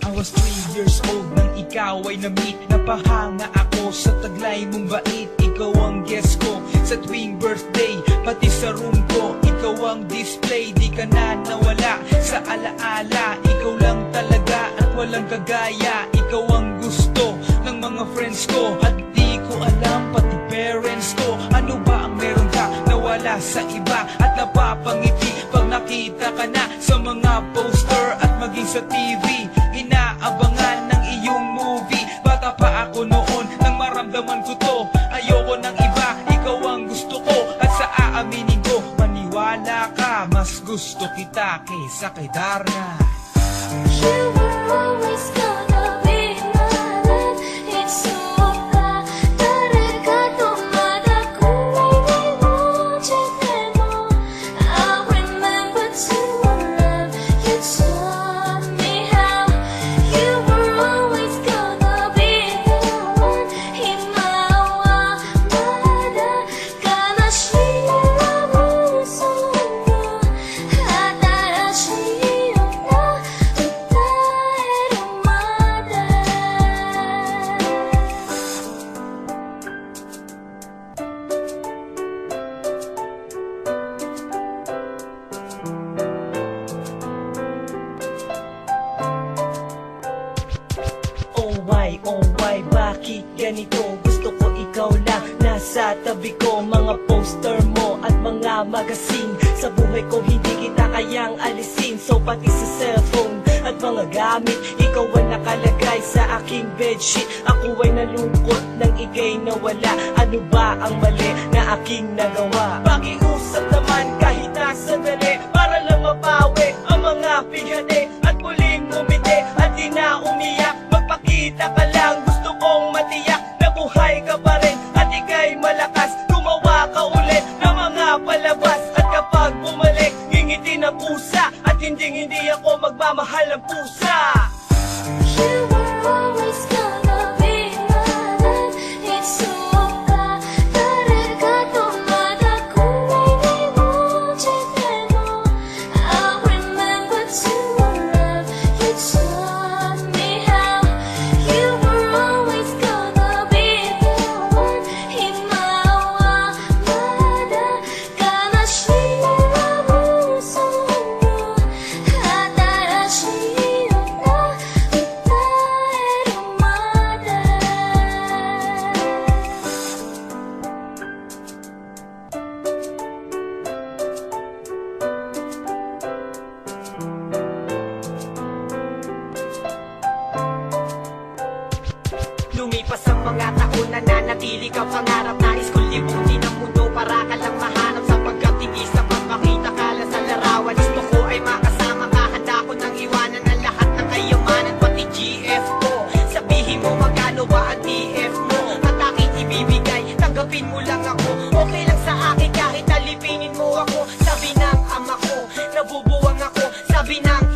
I was 3 years old nang ikaw ay na-meet. Napahanga ako sa taglay mong bait. Ikaw ang guest ko sa tuwing birthday, pati sa room ko. Ikaw ang display, di ka na nawala sa alaala. Ikaw lang talaga at walang kagaya. Ikaw ang gusto ng mga friends ko, at di ko alam pati parents ko. Ano ba ang meron ka na wala sa iba, at napapangiti pag nakita ka na sa mga poster at maging sa TV. Inaabangan ng iyong movie. Bata pa ako noon nang maramdaman ko to. Ayoko ng iba, ikaw ang gusto ko. At sa aaminin ko, maniwala ka, mas gusto kita kaysa kay Darna. You were always gonna be my love. It's so bad. 따라가도 마다고 이루어지는 너. I remember to love you taught me how. You were always gonna be the one. 희망과 마다 가나시라고 소문 하다라시였나. Oh why, bakit ganito? Gusto ko ikaw lang nasa tabi ko. Mga poster mo at mga magazine, sa buhay ko hindi kita kayang alisin. So pati sa cellphone at mga gamit, ikaw ang nakalagay sa aking bedsheet. Ako ay nalungkot nang ika'y nawala. Ano ba ang mali na aking nagawa? Pakiusap naman kahit na sandali, para lang mapawi ang mga pighati at muling umiti at di na umiyak. Magpakita ka lang, gusto kong matiyak na buhay ka pa rin at ika'y malakas. Gumawa ka ulit ng mga palabas, at kapag bumalik, ngingiti ng pusa, at hindi ako magmamahal ng pusa. You were always gonna be my love. It's so bad. 따라가도 마다고 이루어지는 너. I remember to love you taught me how. You were always gonna be the one. 희망과 마다 가나시라고 소문 하다라시였나. Lumipas ang mga taon, nananatili ka pangarap. Nais kong libutin ang mundo para ka lang mahanap. Sapagkat hindi sapat makita ka lang sa larawan. Gusto ko ay makasama ka, handa ko nang iwanan ang lahat ng kayamanan, pati GF ko. Sabihin mo magkano ba ang TF mo, at aking ibibigay, tanggapin mo lang ako. Okay lang sa akin kahit alipinin mo ako. Sabi ng ama ko, nabubuwang ako. Sabi ng